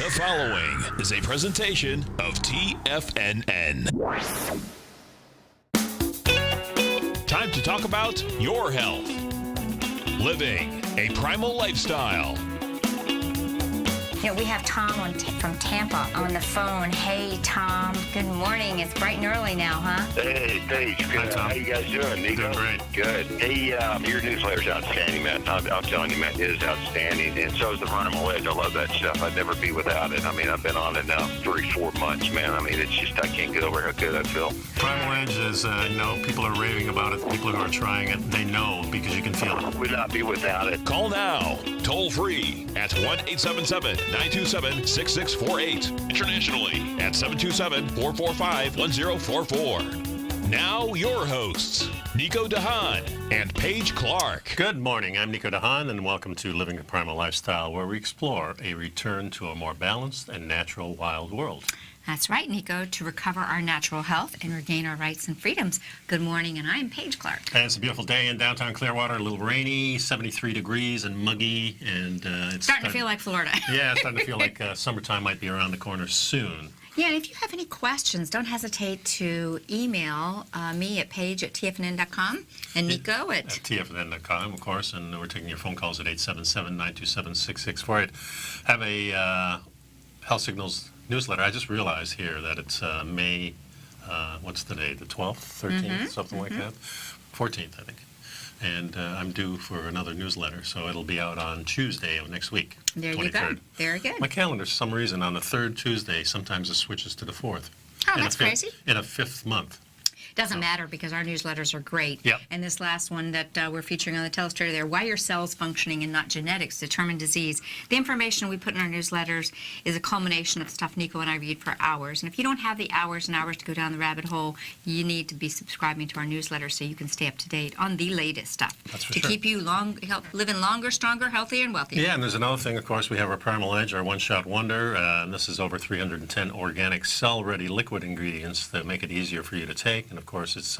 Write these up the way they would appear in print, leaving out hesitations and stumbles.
The following is a presentation of TFNN. Time to talk about your health. Living a primal lifestyle. You know, we have Tom from Tampa on the phone. Hey, Tom. Good morning. It's bright and early now, huh? Hey, Paige. Good. Hi, Tom. How you guys doing, Nico? Doing great. Good. Hey, your newsletter's outstanding, man. I'm telling you, man, it is outstanding. And so is the Primal Edge. I love that stuff. I'd never be without it. I mean, I've been on it now 3-4 months, man. I mean, it's just, I can't get over how good I feel. Primal Edge is, people are raving about it. People who are trying it, they know because you can feel it. Would not be without it. Call now, toll free at 1-877-927-6648. Internationally at 727-445-1044. Now your hosts, Nico and Haan and Paige Clarke. Good morning. I'm Nico and Haan, and welcome to Living a Primal Lifestyle, where we explore a return to a more balanced and natural wild world. That's right, Nico, to recover our natural health and regain our rights and freedoms. Good morning, and I'm Paige Clarke. And it's a beautiful day in downtown Clearwater, a little rainy, 73 degrees and muggy, and it's Starting to feel like Florida. Yeah, it's starting to feel like summertime might be around the corner soon. Yeah, and if you have any questions, don't hesitate to email me at paige@tfnn.com and Nico at TFNN.com, of course, and we're taking your phone calls at 877-927-6648. Have a Health Signals newsletter. I just realized here that it's May, what's the day, the 12th, 13th, something like that? 14th, I think. And I'm due for another newsletter, so it'll be out on Tuesday of next week. There 23rd. you go. Very good. My calendar, for some reason, on the third Tuesday, sometimes it switches to the fourth. Oh, that's crazy. In a fifth month. Doesn't matter because our newsletters are great. Yep. And this last one that we're featuring on the telestrator there, Why Your Cells Functioning and Not Genetics Determine Disease. The information we put in our newsletters is a culmination of stuff Nico and I read for hours. And if you don't have the hours and hours to go down the rabbit hole, you need to be subscribing to our newsletter so you can stay up to date on the latest stuff. That's for to sure. keep you living longer, stronger, healthier, and wealthier. Yeah, and there's another thing, of course, we have our Primal Edge, our one-shot wonder, and this is over 310 organic cell-ready liquid ingredients that make it easier for you to take, and of course it's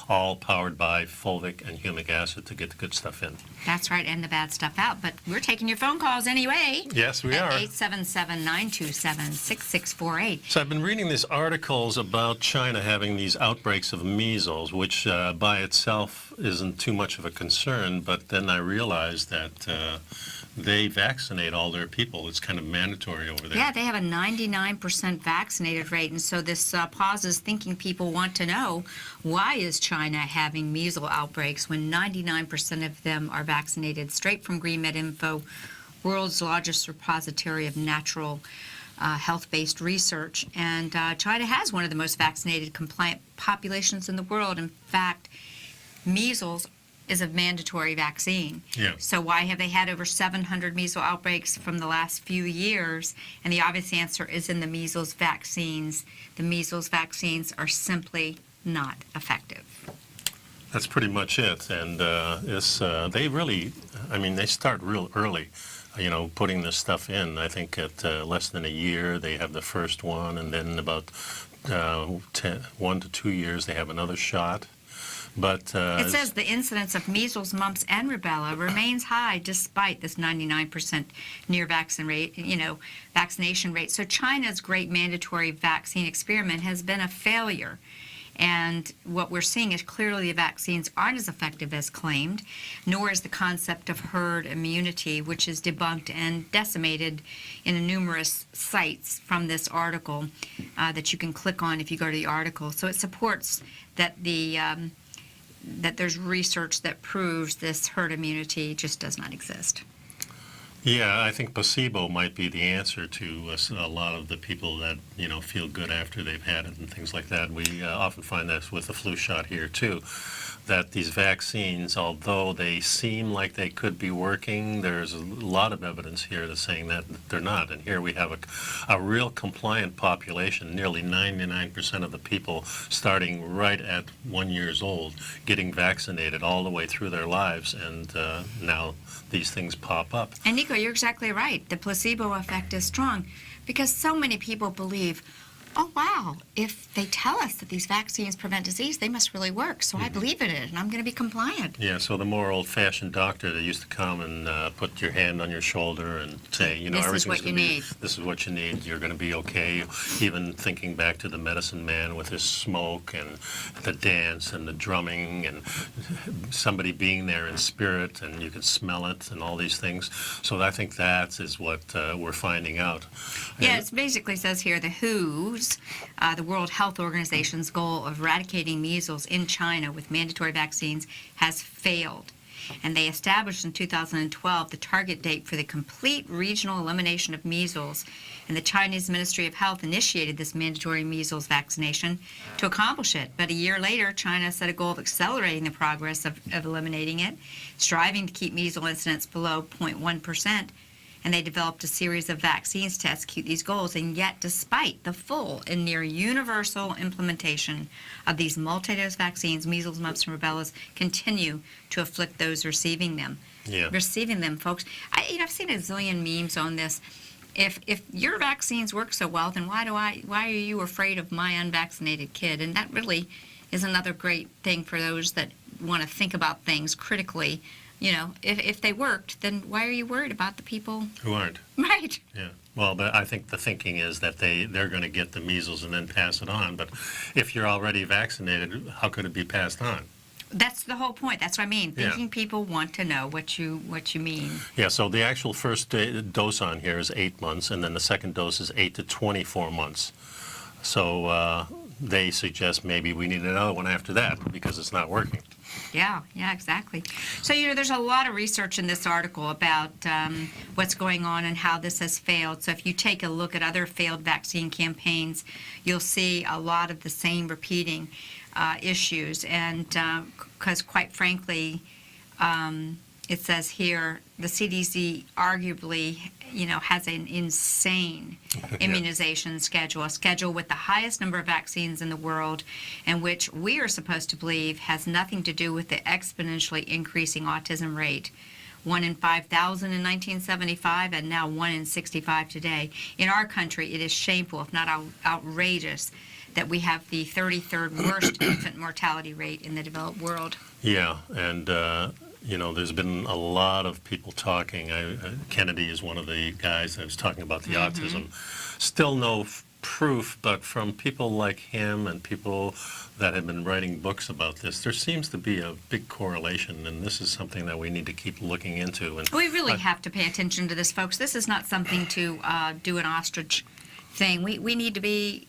all powered by fulvic and humic acid to get the good stuff in. That's right, and the bad stuff out. But we're taking your phone calls anyway. Yes, we are. At 877-927-6648. So I've been reading these articles about China having these outbreaks of measles, which by itself isn't too much of a concern, but then I realized that they vaccinate all their people. It's kind of mandatory over there. Yeah, they have a 99% vaccinated rate, and so this pauses thinking people want to know, why is China having measles outbreaks when 99% of them are vaccinated? Straight from GreenMed Info, world's largest repository of natural health-based research. And China has one of the most vaccinated compliant populations in the world. In fact, measles is a mandatory vaccine. Yeah. So why have they had over 700 measles outbreaks from the last few years? And the obvious answer is in the measles vaccines. The measles vaccines are simply not effective. That's pretty much it. And they really, they start real early, putting this stuff in. I think at less than a year, they have the first one, and then about 1 to 2 years, they have another shot. But it says the incidence of measles, mumps, and rubella remains high despite this 99% near vaccination rate. So China's great mandatory vaccine experiment has been a failure. And what we're seeing is clearly the vaccines aren't as effective as claimed, nor is the concept of herd immunity, which is debunked and decimated in numerous sites from this article that you can click on if you go to the article. So it supports that that there's research that proves this herd immunity just does not exist. Yeah, I think placebo might be the answer to a lot of the people that, feel good after they've had it and things like that. We often find that with the flu shot here, too, that these vaccines, although they seem like they could be working, there's a lot of evidence here that's saying that they're not. And here we have a real compliant population, nearly 99% of the people starting right at 1 year old, getting vaccinated all the way through their lives, and now these things pop up. And Nico, you're exactly right. The placebo effect is strong because so many people believe, oh, wow, if they tell us that these vaccines prevent disease, they must really work. So I believe in it, and I'm going to be compliant. Yeah, so the more old-fashioned doctor that used to come and put your hand on your shoulder and say, you know, This is everything's what you gonna be, need. this is what you need, you're going to be okay. Even thinking back to the medicine man with his smoke and the dance and the drumming and somebody being there in spirit and you could smell it and all these things. So I think that is what we're finding out. Yeah, And- it basically says here the WHO's, the World Health Organization's goal of eradicating measles in China with mandatory vaccines has failed. And they established in 2012 the target date for the complete regional elimination of measles. And the Chinese Ministry of Health initiated this mandatory measles vaccination to accomplish it. But a year later, China set a goal of accelerating the progress of eliminating it, striving to keep measles incidence below 0.1%. And they developed a series of vaccines to execute these goals. And yet, despite the full and near universal implementation of these multi-dose vaccines, measles, mumps, and rubella continue to afflict those receiving them. Yeah. Receiving them, folks. I've seen a zillion memes on this. If your vaccines work so well, then why are you afraid of my unvaccinated kid? And that really is another great thing for those that want to think about things critically. You know, if they worked, then why are you worried about the people? Who aren't? Right. Yeah. Well, but I think the thinking is that they're going to get the measles and then pass it on. But if you're already vaccinated, how could it be passed on? That's the whole point. That's what I mean. Yeah. Thinking people want to know what you mean. Yeah, so the actual first dose on here is 8 months, and then the second dose is 8 to 24 months. So they suggest maybe we need another one after that because it's not working. Yeah, exactly. So, there's a lot of research in this article about what's going on and how this has failed. So if you take a look at other failed vaccine campaigns, you'll see a lot of the same repeating issues. And because quite frankly, it says here, the CDC arguably, has an insane immunization schedule, a schedule with the highest number of vaccines in the world, and which we are supposed to believe has nothing to do with the exponentially increasing autism rate. 1 in 5,000 in 1975, and now 1 in 65 today. In our country, it is shameful, if not outrageous, that we have the 33rd worst infant mortality rate in the developed world. Yeah, and there's been a lot of people talking. Kennedy is one of the guys that was talking about the autism. Still no proof, but from people like him and people that have been writing books about this, there seems to be a big correlation, and this is something that we need to keep looking into. And we really have to pay attention to this, folks. This is not something to do an ostrich thing. We need to be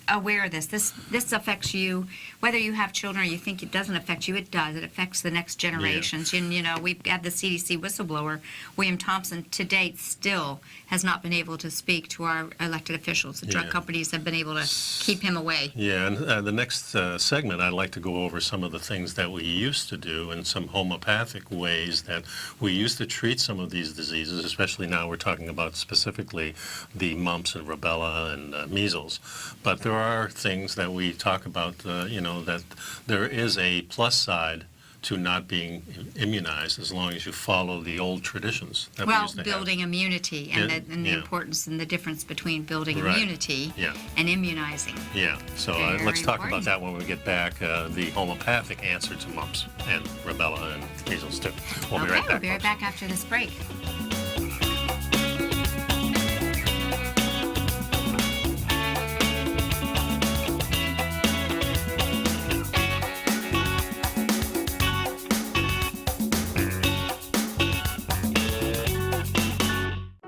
aware of this. This affects you, whether you have children or you think it doesn't affect you. It does. It affects the next generations. And we've had the CDC whistleblower, William Thompson, to date still has not been able to speak to our elected officials. The drug companies have been able to keep him away. Yeah, and the next segment, I'd like to go over some of the things that we used to do and some homeopathic ways that we used to treat some of these diseases, especially now we're talking about specifically the mumps and rubella and measles. But there are things that we talk about, that there is a plus side to not being immunized as long as you follow the old traditions that we used to building have. immunity and the importance and the difference between building immunity and immunizing. Yeah, so let's talk about that when we get back, the homeopathic answer to mumps and rubella and measles too. We'll be right back. We'll be right back after this break.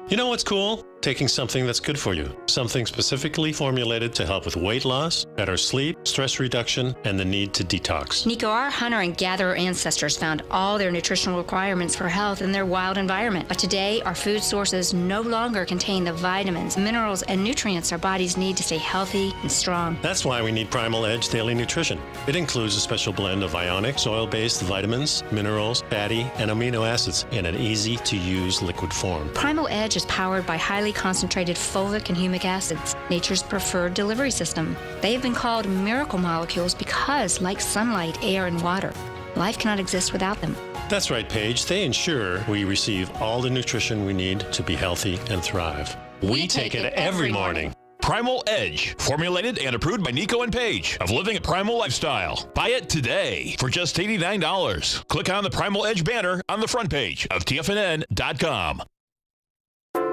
You know what's cool? Taking something that's good for you. Something specifically formulated to help with weight loss, better sleep, stress reduction, and the need to detox. Nico, our hunter and gatherer ancestors found all their nutritional requirements for health in their wild environment. But today, our food sources no longer contain the vitamins, minerals, and nutrients our bodies need to stay healthy and strong. That's why we need Primal Edge Daily Nutrition. It includes a special blend of ionic, soil-based vitamins, minerals, fatty, and amino acids in an easy-to-use liquid form. Primal Edge is powered by highly concentrated fulvic and humic acids, nature's preferred delivery system. They have been called miracle molecules because, like sunlight, air, and water, life cannot exist without them. That's right, Paige. They ensure we receive all the nutrition we need to be healthy and thrive. We take it every morning. Primal Edge, formulated and approved by Nico and Paige of Living a Primal Lifestyle. Buy it today for just $89. Click on the Primal Edge banner on the front page of TFNN.com.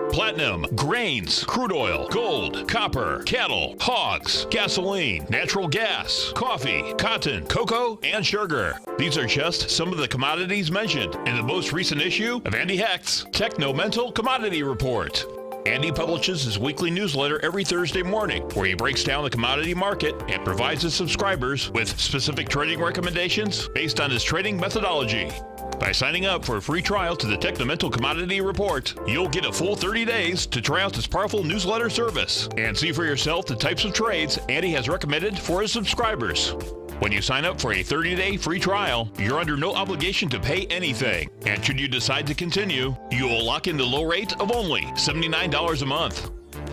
Platinum, grains, crude oil, gold, copper, cattle, hogs, gasoline, natural gas, coffee, cotton, cocoa, and sugar. These are just some of the commodities mentioned in the most recent issue of Andy Hecht's Techno-Mental Commodity Report. Andy publishes his weekly newsletter every Thursday morning, where he breaks down the commodity market and provides his subscribers with specific trading recommendations based on his trading methodology. By signing up for a free trial to the Techno-Mental Commodity Report, you'll get a full 30 days to try out this powerful newsletter service and see for yourself the types of trades Andy has recommended for his subscribers. When you sign up for a 30-day free trial, you're under no obligation to pay anything. And should you decide to continue, you will lock in the low rate of only $79 a month.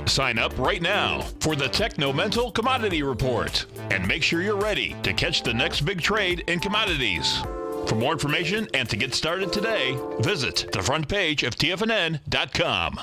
Sign up right now for the Techno-Mental Commodity Report and make sure you're ready to catch the next big trade in commodities. For more information and to get started today, visit the front page of TFNN.com.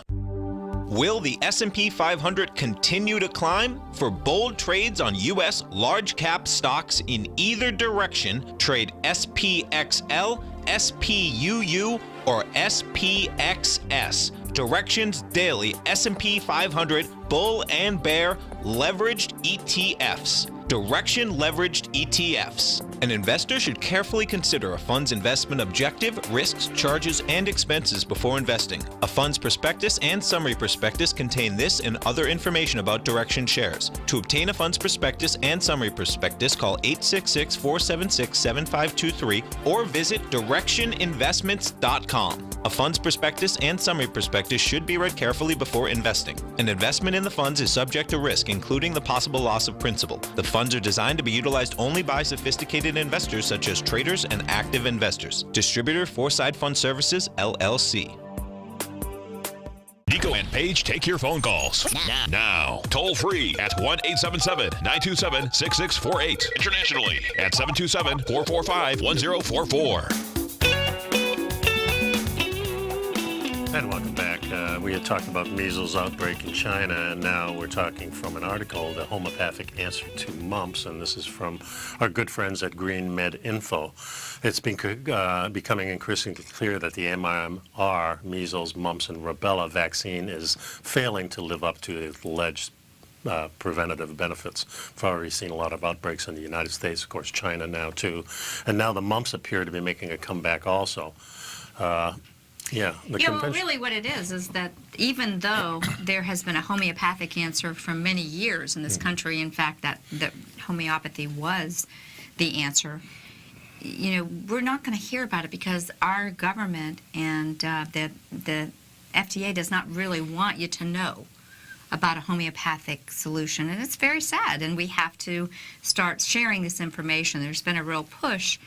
Will the S&P 500 continue to climb? For bold trades on U.S. large-cap stocks in either direction, trade SPXL, SPUU, or SPXS. Directions Daily S&P 500 Bull and Bear Leveraged ETFs. Direction Leveraged ETFs. An investor should carefully consider a fund's investment objective, risks, charges, and expenses before investing. A fund's prospectus and summary prospectus contain this and other information about Direction shares. To obtain a fund's prospectus and summary prospectus, call 866-476-7523 or visit directioninvestments.com. A fund's prospectus and summary prospectus should be read carefully before investing. An investment in the funds is subject to risk, including the possible loss of principal. The funds are designed to be utilized only by sophisticated investors such as traders and active investors. Distributor Foreside Fund Services, LLC. Nico and Paige take your phone calls now. Toll free at 1-877-927-6648. Internationally at 727-445-1044. And welcome back. We had talked about measles outbreak in China, and now we're talking from an article, The Homeopathic Answer to Mumps, and this is from our good friends at Green Med Info. It's been becoming increasingly clear that the MMR, measles, mumps, and rubella vaccine is failing to live up to its alleged preventative benefits. We've already seen a lot of outbreaks in the United States, of course, China now too, and now the mumps appear to be making a comeback also. Well, really what it is that even though there has been a homeopathic answer for many years in this country, in fact, that homeopathy was the answer, we're not going to hear about it because our government and the FDA does not really want you to know about a homeopathic solution. And it's very sad, and we have to start sharing this information. There's been a real push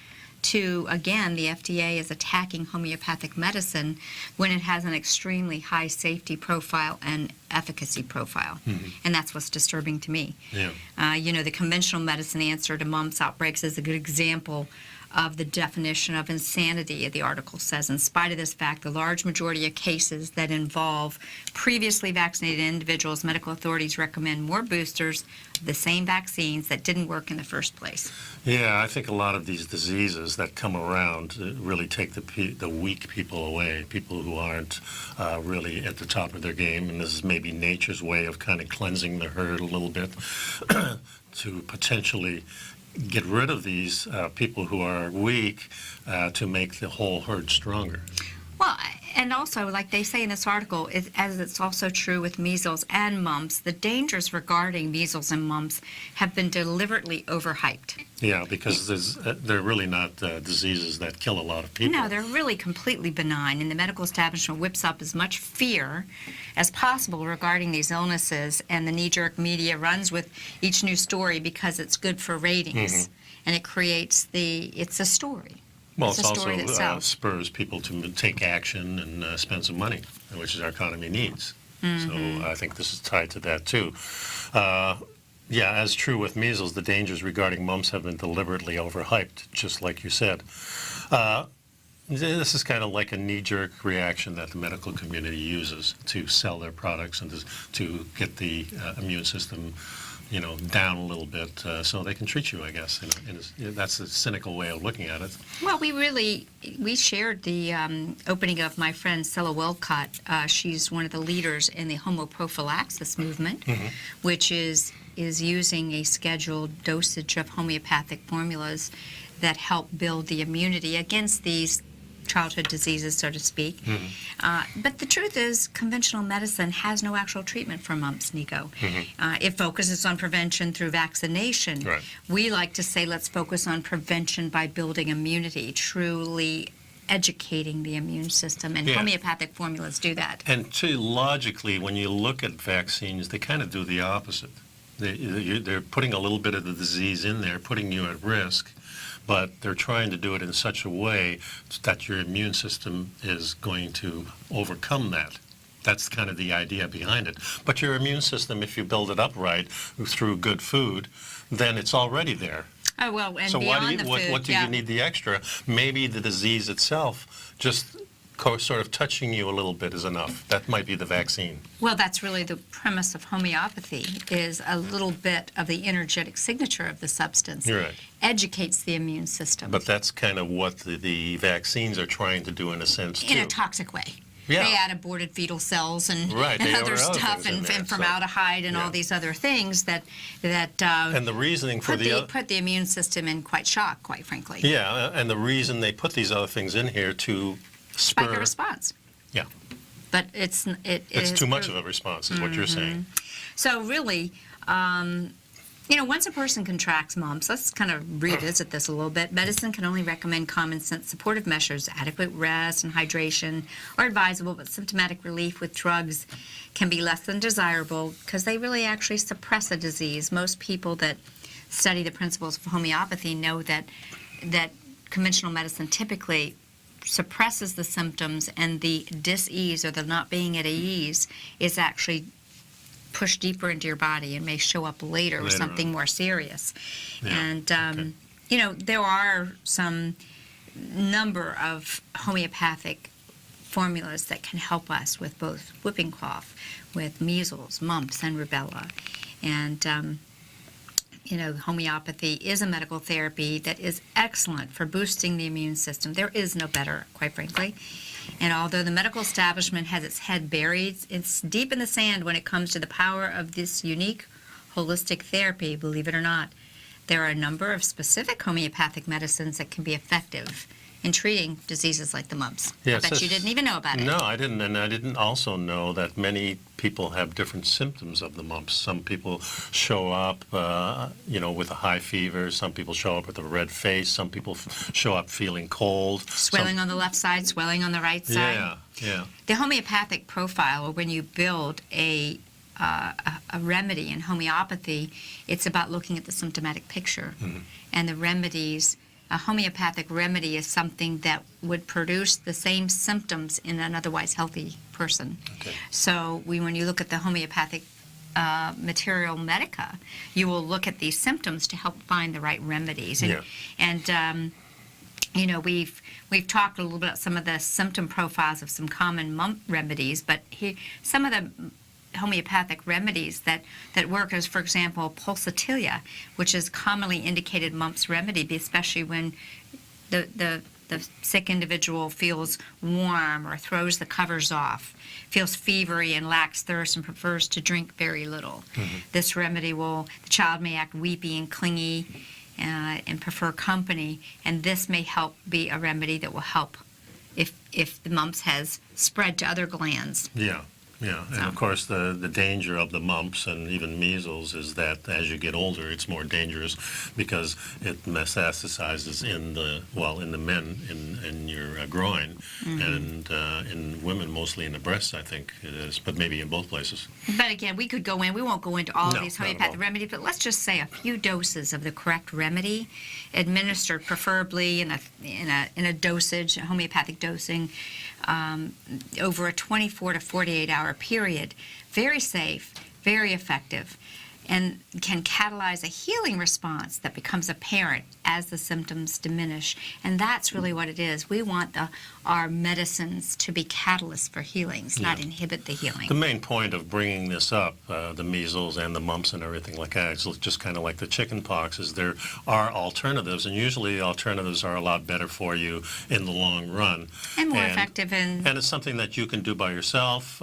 to, again, the FDA is attacking homeopathic medicine when it has an extremely high safety profile and efficacy profile. Mm-hmm. And that's what's disturbing to me. Yeah. The conventional medicine answer to mumps outbreaks is a good example of the definition of insanity, the article says. In spite of this fact, the large majority of cases that involve previously vaccinated individuals, medical authorities recommend more boosters of the same vaccines that didn't work in the first place. Yeah, I think a lot of these diseases that come around really take the weak people away, people who aren't really at the top of their game, and this is maybe nature's way of kind of cleansing the herd a little bit to potentially get rid of these people who are weak to make the whole herd stronger. Well, and also, like they say in this article, as it's also true with measles and mumps, the dangers regarding measles and mumps have been deliberately overhyped. Yeah, because they're really not diseases that kill a lot of people. No, they're really completely benign, and the medical establishment whips up as much fear as possible regarding these illnesses, and the knee-jerk media runs with each new story because it's good for ratings, and it creates it's a story. Well, it also spurs people to take action and spend some money, which our economy needs. Mm-hmm. So I think this is tied to that, too. Yeah, as true with measles, the dangers regarding mumps have been deliberately overhyped, just like you said. This is kind of like a knee-jerk reaction that the medical community uses to sell their products and to get the immune system, down a little bit, so they can treat you, I guess. That's a cynical way of looking at it. Well, we shared the opening of my friend Stella Wilcott. She's one of the leaders in the homoprophylaxis movement, which is using a scheduled dosage of homeopathic formulas that help build the immunity against these childhood diseases, so to speak. But the truth is, conventional medicine has no actual treatment for mumps, Nico. It focuses on prevention through vaccination. Right. We like to say, let's focus on prevention by building immunity, truly educating the immune system, and homeopathic formulas do that. And logically, when you look at vaccines, they kind of do the opposite. They're putting a little bit of the disease in there, putting you at risk, but they're trying to do it in such a way that your immune system is going to overcome that. That's kind of the idea behind it. But your immune system, if you build it up right through good food, then it's already there. Oh, well, and so beyond what do you need the extra? Maybe the disease itself just sort of touching you a little bit is enough. That might be the vaccine. Well, that's really the premise of homeopathy, is a little bit of the energetic signature of the substance. You're right. Educates the immune system. But that's kind of what the vaccines are trying to do in a sense, too. In a toxic way. Yeah. They add aborted fetal cells and Right, other stuff and formaldehyde and yeah. all these other things that and the reasoning for put the immune system in quite shock, quite frankly. Yeah, and the reason they put these other things in here to spike a response. Yeah. But it's too much of a response, is what you're saying. So really, once a person contracts mumps, let's kind of revisit this a little bit. Medicine can only recommend common sense supportive measures. Adequate rest and hydration are advisable, but symptomatic relief with drugs can be less than desirable because they really actually suppress a disease. Most people that study the principles of homeopathy know that conventional medicine typically suppresses the symptoms, and the dis-ease, or the not being at ease, is actually pushed deeper into your body and may show up later with something more serious. Yeah. And, there are some number of homeopathic formulas that can help us with both whooping cough, with measles, mumps, and rubella. And, homeopathy is a medical therapy that is excellent for boosting the immune system. There is no better, quite frankly. And although the medical establishment has its head buried, it's deep in the sand when it comes to the power of this unique holistic therapy, believe it or not. There are a number of specific homeopathic medicines that can be effective in treating diseases like the mumps. Yes, I bet you didn't even know about it. No, I didn't, and I didn't also know that many people have different symptoms of the mumps. Some people show up, with a high fever. Some people show up with a red face. Some people show up feeling cold. Swelling on the left side, swelling on the right side. Yeah. The homeopathic profile, or when you build a remedy in homeopathy, it's about looking at the symptomatic picture. And the remedies, a homeopathic remedy is something that would produce the same symptoms in an otherwise healthy person. Okay. So when you look at the homeopathic material medica, you will look at these symptoms to help find the right remedies. And we've talked a little bit about some of the symptom profiles of some common mump remedies, but some of the homeopathic remedies that work is, for example, pulsatilia, which is commonly indicated mumps remedy, especially when the sick individual feels warm or throws the covers off, feels fevery and lacks thirst and prefers to drink very little. This remedy the child may act weepy and clingy and prefer company, and this may help be a remedy that will help if the mumps has spread to other glands. Yeah, and of course the danger of the mumps and even measles is that as you get older, it's more dangerous because it metastasizes in the men in your groin, and in women mostly in the breasts, I think it is, but maybe in both places. But again, we won't go into all of these homeopathic remedies, but let's just say a few doses of the correct remedy, administered preferably in a dosage, a homeopathic dosing, over a 24 to 48 hour period. Very safe, very effective. and can catalyze a healing response that becomes apparent as the symptoms diminish. And that's really what it is. We want our medicines to be catalysts for healings, not inhibit the healing. The main point of bringing this up, the measles and the mumps and everything like that, it's just kind of like the chicken pox, is there are alternatives, and usually alternatives are a lot better for you in the long run. And more effective in... And it's something that you can do by yourself.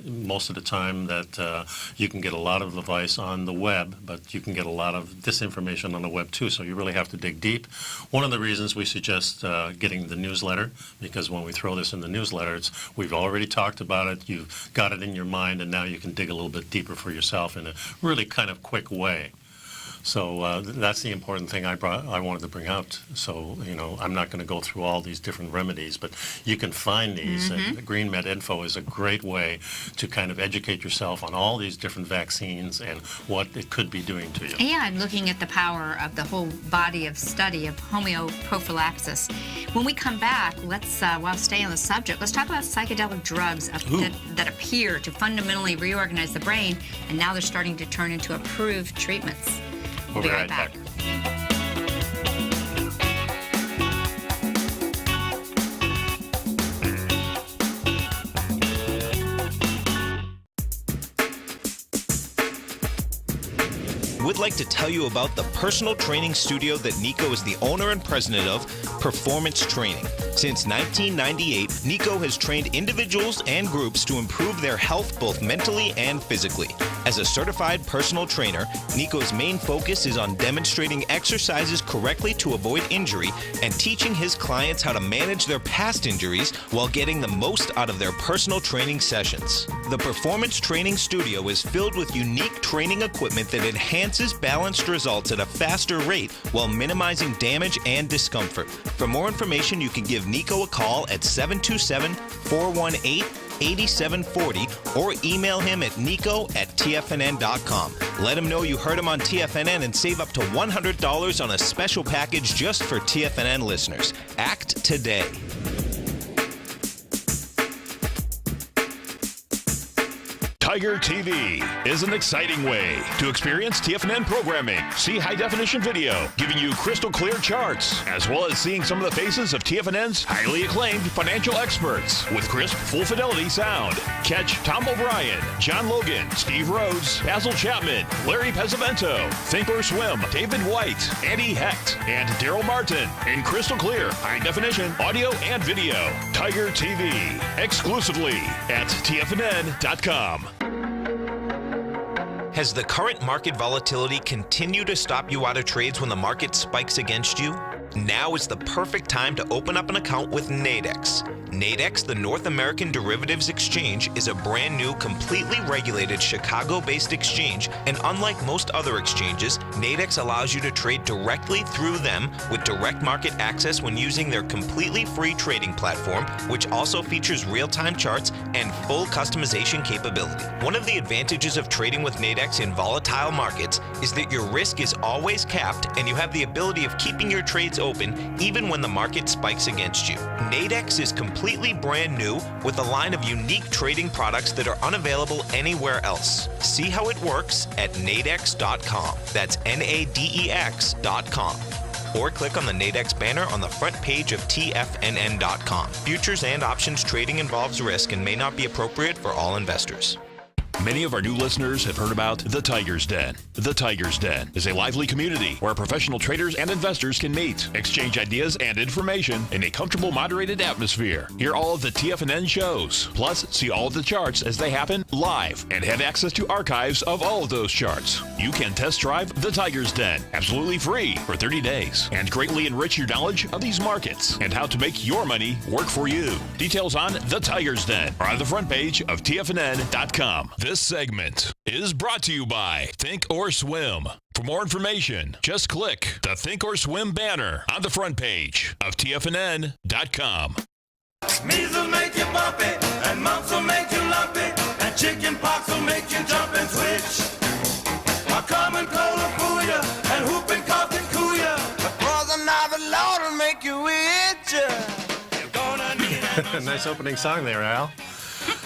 Most of the time that you can get a lot of advice on the web, but you can get a lot of disinformation on the web too, so you really have to dig deep. One of the reasons we suggest getting the newsletter, because when we throw this in the newsletter, we've already talked about it, you've got it in your mind, and now you can dig a little bit deeper for yourself in a really kind of quick way. So that's the important thing I wanted to bring out. So, you know, I'm not going to go through all these different remedies, but you can find these. And Green Med Info is a great way to kind of educate yourself on all these different vaccines and what it could be doing to you. Yeah, I'm looking at the power of the whole body of study of homeoprophylaxis. When we come back, let's, while staying on the subject, let's talk about psychedelic drugs that appear to fundamentally reorganize the brain, and now they're starting to turn into approved treatments. We'll be right back. Would like to tell you about the personal training studio that Nico is the owner and president of, Performance Training. Since 1998, Nico has trained individuals and groups to improve their health both mentally and physically. As a certified personal trainer, Nico's main focus is on demonstrating exercises correctly to avoid injury and teaching his clients how to manage their past injuries while getting the most out of their personal training sessions. The Performance Training Studio is filled with unique training equipment that enhances balanced results at a faster rate while minimizing damage and discomfort. For more information, you can give Nico a call at 727-418-8740 or email him at nico@tfnn.com. Let him know you heard him on TFNN and save up to $100 on a special package just for TFNN listeners. Act today. Tiger TV is an exciting way to experience TFNN programming. See high-definition video, giving you crystal clear charts, as well as seeing some of the faces of TFNN's highly acclaimed financial experts with crisp, full-fidelity sound. Catch Tom O'Brien, John Logan, Steve Rhodes, Basil Chapman, Larry Pesavento, Think or Swim, David White, Andy Hecht, and Daryl Martin in crystal clear, high-definition audio and video. Tiger TV, exclusively at TFNN.com. Has the current market volatility continued to stop you out of trades when the market spikes against you? Now is the perfect time to open up an account with Nadex. Nadex, the North American Derivatives Exchange, is a brand new, completely regulated Chicago-based exchange, and unlike most other exchanges, Nadex allows you to trade directly through them with direct market access when using their completely free trading platform, which also features real-time charts and full customization capability. One of the advantages of trading with Nadex in volatile markets is that your risk is always capped and you have the ability of keeping your trades open even when the market spikes against you. Nadex is completely brand new with a line of unique trading products that are unavailable anywhere else. See how it works at nadex.com. That's NADEX.com. Or click on the Nadex banner on the front page of TFNN.com. Futures and options trading involves risk and may not be appropriate for all investors. Many of our new listeners have heard about The Tiger's Den. The Tiger's Den is a lively community where professional traders and investors can meet, exchange ideas and information in a comfortable, moderated atmosphere. Hear all of the TFNN shows, plus see all of the charts as they happen live and have access to archives of all of those charts. You can test drive The Tiger's Den absolutely free for 30 days and greatly enrich your knowledge of these markets and how to make your money work for you. Details on The Tiger's Den are on the front page of TFNN.com. This segment is brought to you by Think or Swim. For more information, just click the Think or Swim banner on the front page of TFNN.com. Measles make you bumpy, and mumps will make you lumpy, and chicken pox will make you jump and twitch. A common cold will fool you, and whooping cough can cool you. A poison ivy Lord will make you itch. You're gonna need a Nice opening song there, Al.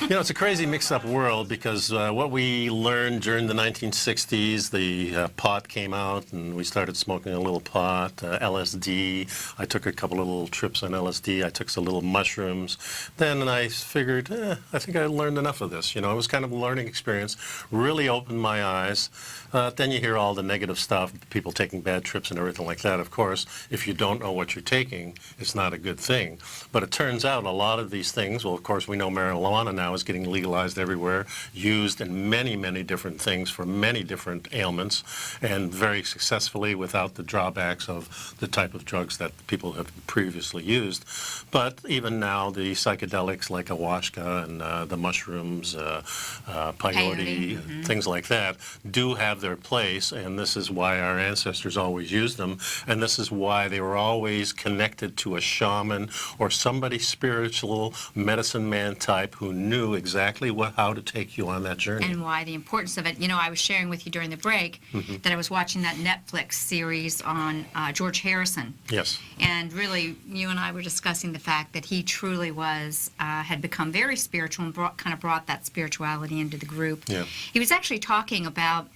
It's a crazy mixed-up world because what we learned during the 1960s, the pot came out and we started smoking a little pot, LSD. I took a couple of little trips on LSD. I took some little mushrooms. Then I figured, I think I learned enough of this. It was kind of a learning experience, really opened my eyes. Then you hear all the negative stuff, people taking bad trips and everything like that. Of course, if you don't know what you're taking, it's not a good thing. But it turns out a lot of these things, well, of course, we know marijuana now is getting legalized everywhere, used in many, many different things for many different ailments, and very successfully without the drawbacks of the type of drugs that people have previously used. But even now, the psychedelics like ayahuasca and the mushrooms, peyote, things like that, do have their place, and this is why our ancestors always used them, and this is why they were always connected to a shaman or somebody spiritual medicine man type who knew exactly how to take you on that journey. And why the importance of it. I was sharing with you during the break that I was watching that Netflix series on George Harrison. Yes. And really, you and I were discussing the fact that he truly was, had become very spiritual and brought that spirituality into the group. Yeah. He was actually talking about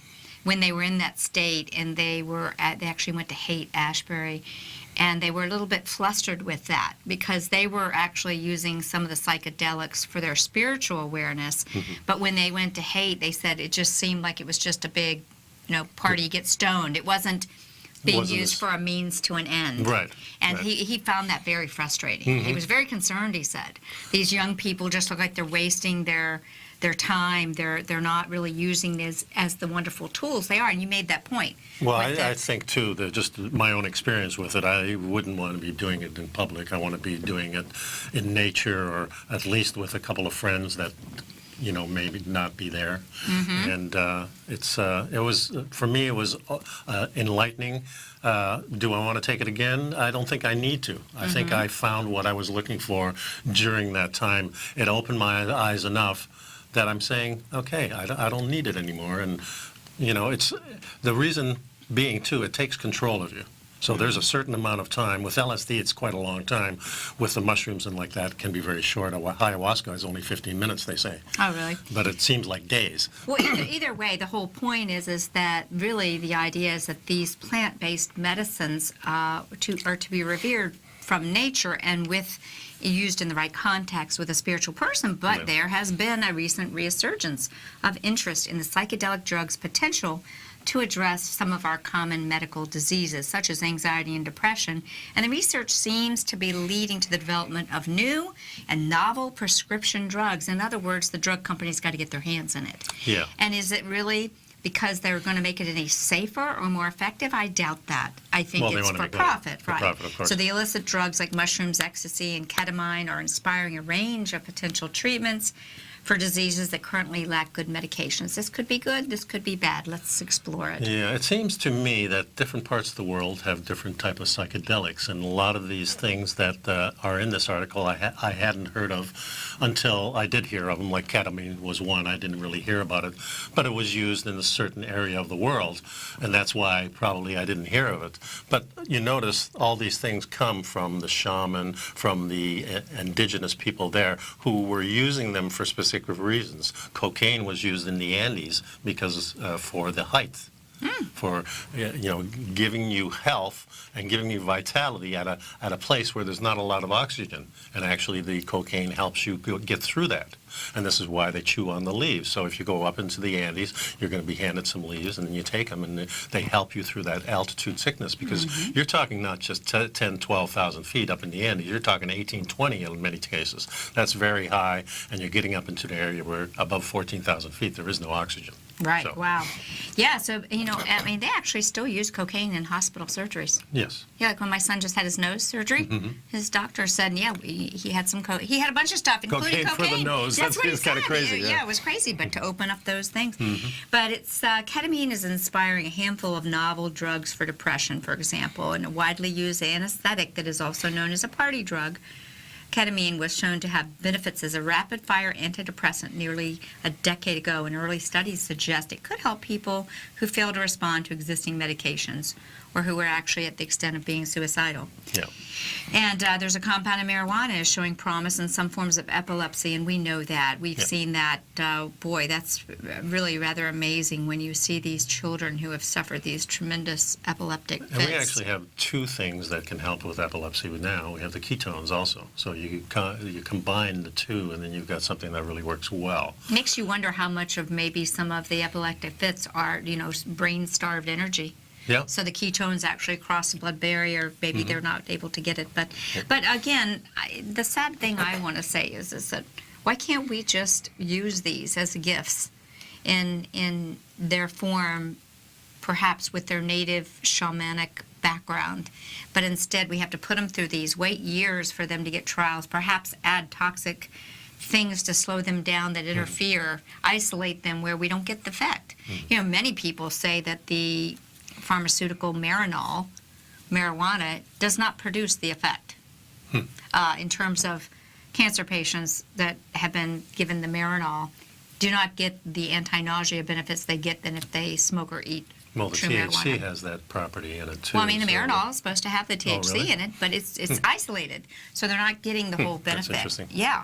when they were in that state, and they actually went to Haight-Ashbury, and they were a little bit flustered with that because they were actually using some of the psychedelics for their spiritual awareness. But when they went to Haight, they said it just seemed like it was just a big, party, get stoned. It wasn't being used for a means to an end. Right. And he found that very frustrating. He was very concerned, he said. These young people just look like they're wasting their time. They're not really using this as the wonderful tools they are, and you made that point. Well, I think, too, that just my own experience with it, I wouldn't want to be doing it in public. I want to be doing it in nature or at least with a couple of friends that, maybe not be there. And it was, for me, it was enlightening. Do I want to take it again? I don't think I need to. I think I found what I was looking for during that time. It opened my eyes enough that I'm saying, okay, I don't need it anymore. And, it's the reason being, too, it takes control of you. So there's a certain amount of time. With LSD, it's quite a long time. With the mushrooms and like that, it can be very short. Ayahuasca is only 15 minutes, they say. Oh, really? But it seems like days. Well, either way, the whole point is that really the idea is that these plant-based medicines are to be revered from nature and used in the right context with a spiritual person, but there has been a recent resurgence of interest in the psychedelic drug's potential to address some of our common medical diseases, such as anxiety and depression. And the research seems to be leading to the development of new and novel prescription drugs. In other words, the drug companies got to get their hands in it. Yeah. And is it really because they're going to make it any safer or more effective? I doubt that. I think it's for profit, right? For profit, of course. So the illicit drugs like mushrooms, ecstasy, and ketamine are inspiring a range of potential treatments for diseases that currently lack good medications. This could be good, this could be bad. Let's explore it. Yeah, it seems to me that different parts of the world have different type of psychedelics, and a lot of these things that are in this article I hadn't heard of until I did hear of them, like ketamine was one. I didn't really hear about it, but it was used in a certain area of the world, and that's why probably I didn't hear of it. But you notice all these things come from the shaman, from the indigenous people there who were using them for specific reasons. Cocaine was used in the Andes because for the height, for giving you health and giving you vitality at a place where there's not a lot of oxygen. And actually, the cocaine helps you get through that. And this is why they chew on the leaves. So if you go up into the Andes, you're going to be handed some leaves, and then you take them, and they help you through that altitude sickness, because you're talking not just 10, 12,000 feet up in the Andes. You're talking 18, 20 in many cases. That's very high, and you're getting up into the area where above 14,000 feet there is no oxygen. Right, So- wow. Yeah, so, I mean, they actually still use cocaine in hospital surgeries. Yes. Yeah, like when my son just had his nose surgery, his doctor said, yeah, he had some he had a bunch of stuff, including Cocaine for the nose. That's what he It's kinda said. crazy, yeah. Yeah, it was crazy, but to open up those things. But it's ketamine is inspiring a handful of novel drugs for depression, for example, and a widely used anesthetic that is also known as a party drug. ketamine was shown to have benefits as a rapid-fire antidepressant nearly a decade ago, and early studies suggest it could help people who fail to respond to existing medications or who are actually at the extent of being suicidal. Yeah. And there's a compound in marijuana is showing promise in some forms of epilepsy, and we know that. We've seen that. Boy, that's really rather amazing when you see these children who have suffered these tremendous epileptic fits. And we actually have two things that can help with epilepsy now. We have the ketones also. So you combine the two, and then you've got something that really works well. Makes you wonder how much of maybe some of the epileptic fits are, brain-starved energy. Yeah. So the ketones actually cross the blood barrier. Maybe they're not able to get it. But again, the sad thing I want to say is that why can't we just use these as gifts in their form, perhaps with their native shamanic background, but instead we have to put them through these, wait years for them to get trials, perhaps add toxic things to slow them down that interfere, isolate them where we don't get the effect. Many people say that the pharmaceutical marijuana does not produce the effect in terms of cancer patients that have been given the Marinol do not get the anti-nausea benefits they get than if they smoke or eat Well, the true THC marijuana. has that property in it too. Well, I mean, the so- Marinol is supposed to have the THC really? in it, but it's isolated, so they're not getting the whole That's benefit. interesting. Yeah.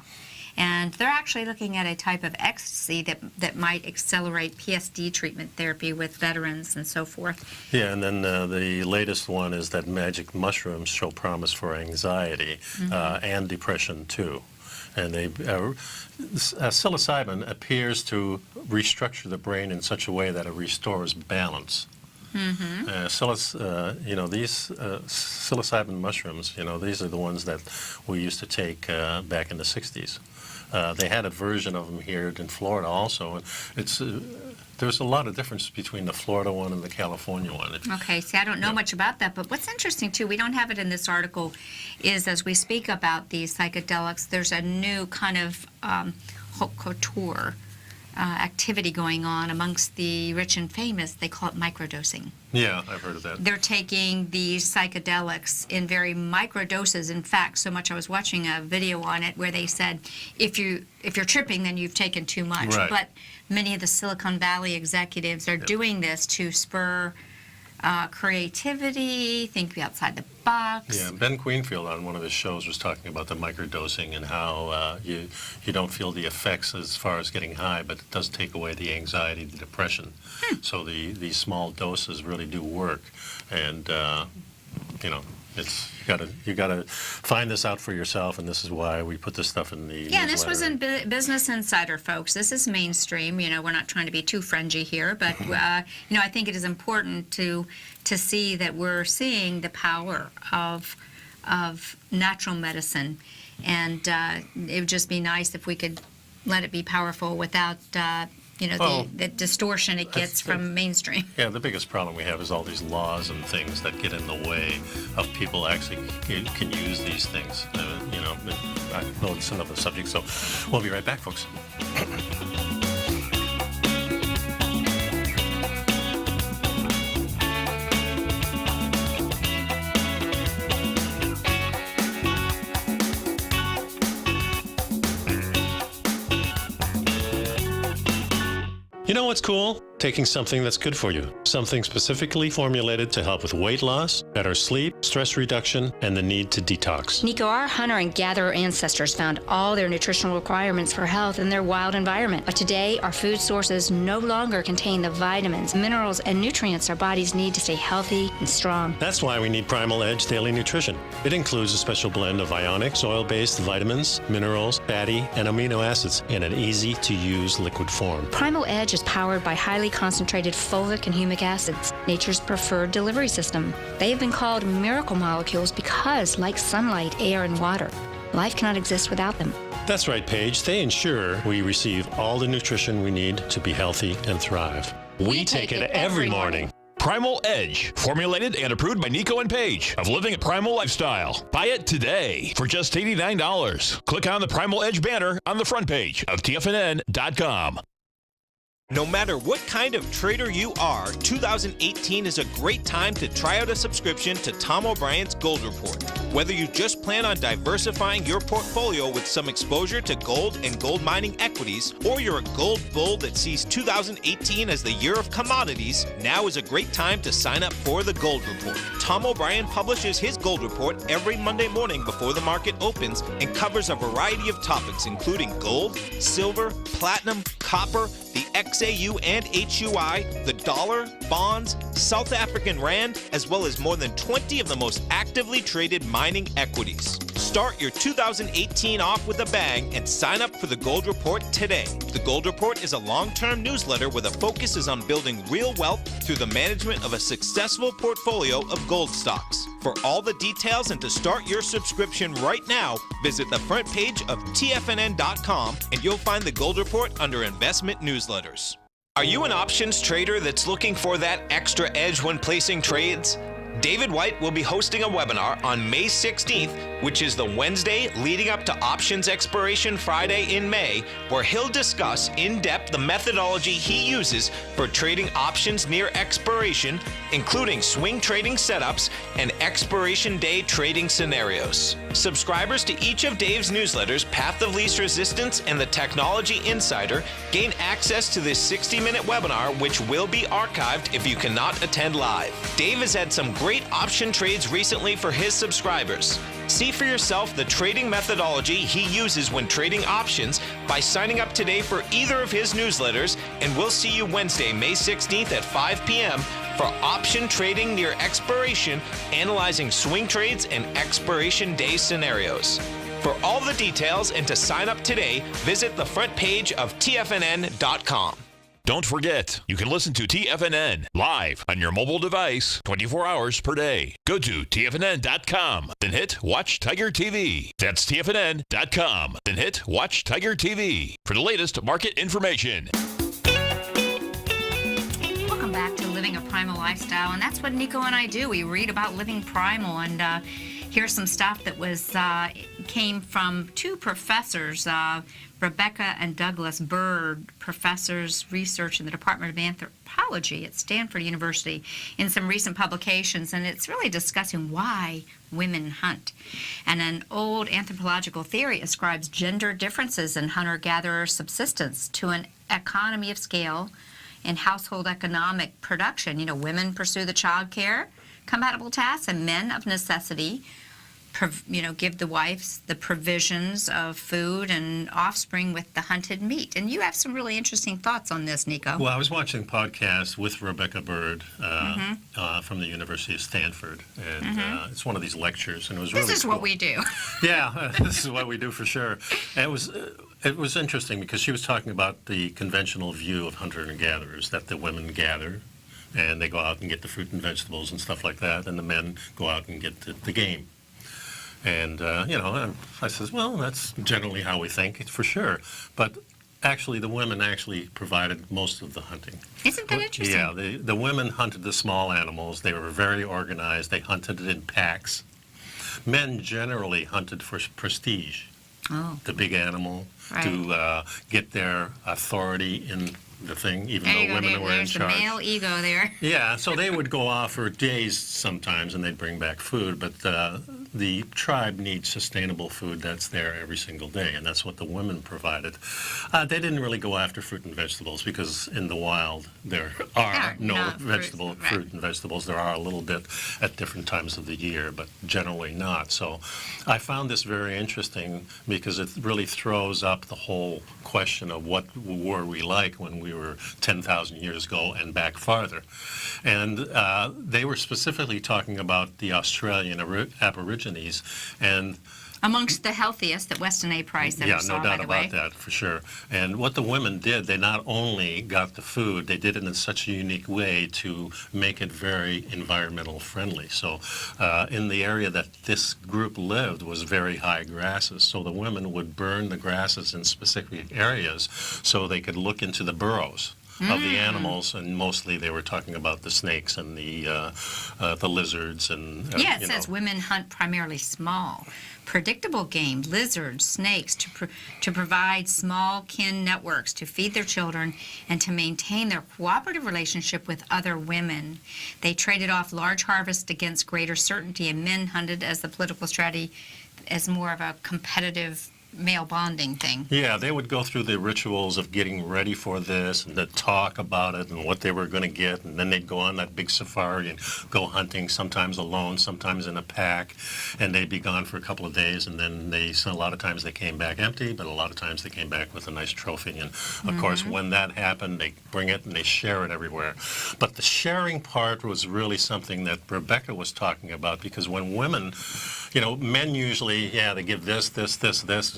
And they're actually looking at a type of ecstasy that might accelerate PSD treatment therapy with veterans and so forth. Yeah, and then the latest one is that magic mushrooms show promise for anxiety and depression too. And psilocybin appears to restructure the brain in such a way that it restores balance. These psilocybin mushrooms, these are the ones that we used to take back in the 60s. They had a version of them here in Florida also. And there's a lot of difference between the Florida one and the California one. Okay, see, I don't know much about that, but what's interesting, too, we don't have it in this article, is as we speak about these psychedelics, there's a new kind of haute couture activity going on amongst the rich and famous. They call it microdosing. Yeah, I've heard of that. They're taking these psychedelics in very micro doses. In fact, so much I was watching a video on it where they said, if you're tripping, then you've taken too much. Right. But many of the Silicon Valley executives are doing this to spur creativity, think outside the box. Yeah, Ben Queenfield on one of his shows was talking about the microdosing and how you don't feel the effects as far as getting high, but it does take away the anxiety, the depression. So these small doses really do work, and you gotta find this out for yourself, and this is why we put this stuff in the Yeah, this was in newsletter. Business Insider, folks. This is mainstream. We're not trying to be too fringy here, but I think it is important to see that we're seeing the power of natural medicine, and it would just be nice if we could let it be powerful without the distortion it gets from mainstream. Yeah, the biggest problem we have is all these laws and things that get in the way of people actually can use these things. I know it's another subject, so we'll be right back, folks. You know what's cool? Taking something that's good for you. Something specifically formulated to help with weight loss, better sleep, stress reduction, and the need to detox. Nico, our hunter and gatherer ancestors found all their nutritional requirements for health in their wild environment. But today, our food sources no longer contain the vitamins, minerals, and nutrients our bodies need to stay healthy and strong. That's why we need Primal Edge Daily Nutrition. It includes a special blend of ionic, oil-based vitamins, minerals, fatty, and amino acids in an easy-to-use liquid form. Primal Edge is powered by highly concentrated fulvic and humic acids, nature's preferred delivery system. They have been called miracle molecules because, like sunlight, air, and water, life cannot exist without them. That's right, Paige. They ensure we receive all the nutrition we need to be healthy and thrive. We take it every morning. Primal Edge, formulated and approved by Nico and Paige of Living a Primal Lifestyle. Buy it today for just $89. Click on the Primal Edge banner on the front page of TFNN.com. No matter what kind of trader you are, 2018 is a great time to try out a subscription to Tom O'Brien's Gold Report. Whether you just plan on diversifying your portfolio with some exposure to gold and gold mining equities, or you're a gold bull that sees 2018 as the year of commodities, now is a great time to sign up for the Gold Report. Tom O'Brien publishes his Gold Report every Monday morning before the market opens and covers a variety of topics including gold, silver, platinum, copper, the XAU and HUI, the dollar, bonds, South African rand, as well as more than 20 of the most actively traded mining equities. Start your 2018 off with a bang and sign up for the Gold Report today. The Gold Report is a long-term newsletter where the focus is on building real wealth through the management of a successful portfolio of gold stocks. For all the details and to start your subscription right now, visit the front page of TFNN.com and you'll find the Gold Report under Investment Newsletters. Are you an options trader that's looking for that extra edge when placing trades? David White will be hosting a webinar on May 16th, which is the Wednesday leading up to Options Expiration Friday in May, where he'll discuss in depth the methodology he uses for trading options near expiration, including swing trading setups and expiration day trading scenarios. Subscribers to each of Dave's newsletters, Path of Least Resistance and the Technology Insider, gain access to this 60-minute webinar, which will be archived if you cannot attend live. Dave has had some great option trades recently for his subscribers. See for yourself the trading methodology he uses when trading options by signing up today for either of his newsletters, and we'll see you Wednesday, May 16th at 5 p.m. for option trading near expiration, analyzing swing trades and expiration day scenarios. For all the details and to sign up today, visit the front page of TFNN.com. Don't forget, you can listen to TFNN live on your mobile device 24 hours per day. Go to TFNN.com, then hit Watch Tiger TV. That's TFNN.com, then hit Watch Tiger TV for the latest market information. Welcome back to Living a Primal Lifestyle, and that's what Nico and I do. We read about living primal, and here's some stuff that was came from two professors, Rebecca and Douglas Bird, professors research in the Department of Anthropology at Stanford University, in some recent publications, and it's really discussing why women hunt. And an old anthropological theory ascribes gender differences in hunter-gatherer subsistence to an economy of scale in household economic production. You know, women pursue the child care compatible tasks, and men of necessity give the wives the provisions of food and offspring with the hunted meat. And you have some really interesting thoughts on this, Nico. Well, I was watching a podcast with Rebecca Bird from the University of Stanford, and it's one of these lectures, and it was really This is cool. what we do. Yeah, this is what we do for sure. And it was interesting because she was talking about the conventional view of hunter and gatherers, that the women gather and they go out and get the fruit and vegetables and stuff like that, and the men go out and get the game. And, I says, well, that's generally how we think, for sure. But actually, the women actually provided most of the hunting. Isn't that interesting? Yeah, the women hunted the small animals. They were very organized. They hunted in packs. Men generally hunted for prestige, the big animal, to get their authority in the thing, even though women were in charge. There's the male ego there. Yeah, so they would go off for days sometimes, and they'd bring back food, but the tribe needs sustainable food that's there every single day, and that's what the women provided. They didn't really go after fruit and vegetables because in the wild there are no fruit and vegetables. There are a little bit at different times of the year, but generally not. So I found this very interesting because it really throws up the whole question of what were we like when we were 10,000 years ago and back farther. And they were specifically talking about the Australian Aborigines, and amongst the healthiest that Weston A. Price ever saw, no doubt about that, for sure. And what the women did, they not only got the food, they did it in such a unique way to make it very environmental friendly. So in the area that this group lived was very high grasses, so the women would burn the grasses in specific areas so they could look into the burrows. of the animals, and mostly they were talking about the snakes and the lizards and Yeah, it says women hunt primarily small, predictable game, lizards, snakes, to provide small kin networks to feed their children and to maintain their cooperative relationship with other women. They traded off large harvest against greater certainty, and men hunted as the political strategy as more of a competitive male bonding thing. Yeah, they would go through the rituals of getting ready for this and to talk about it and what they were going to get, and then they'd go on that big safari and go hunting, sometimes alone, sometimes in a pack, and they'd be gone for a couple of days, and then a lot of times they came back empty, but a lot of times they came back with a nice trophy. And of course, when that happened, they bring it and they share it everywhere. But the sharing part was really something that Rebecca was talking about, because when women, men usually, they give this,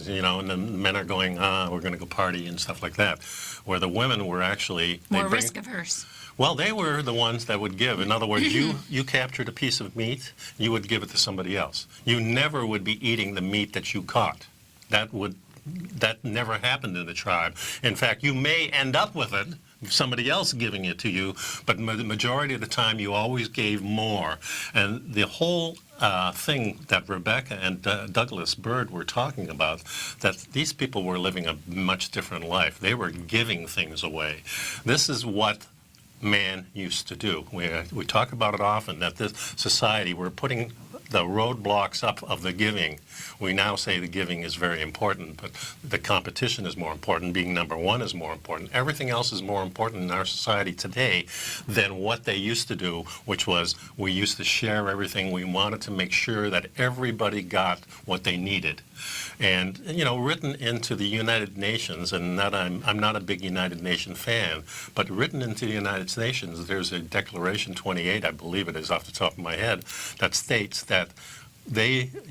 and then men are going, we're going to go party and stuff like that. Where the women were actually... More risk averse. Well, they were the ones that would give. In other words, you captured a piece of meat, you would give it to somebody else. You never would be eating the meat that you caught. That never happened in the tribe. In fact, you may end up with it, somebody else giving it to you, but the majority of the time you always gave more. And the whole thing that Rebecca and Douglas Bird were talking about, that these people were living a much different life. They were giving things away. This is what man used to do. We talk about it often, that this society, we're putting the roadblocks up of the giving. We now say the giving is very important, but the competition is more important. Being number one is more important. Everything else is more important in our society today than what they used to do, which was we used to share everything. We wanted to make sure that everybody got what they needed. And, written into the United Nations, and I'm not a big United Nation fan, but written into the United Nations, there's a Declaration 28, I believe it is off the top of my head, that states that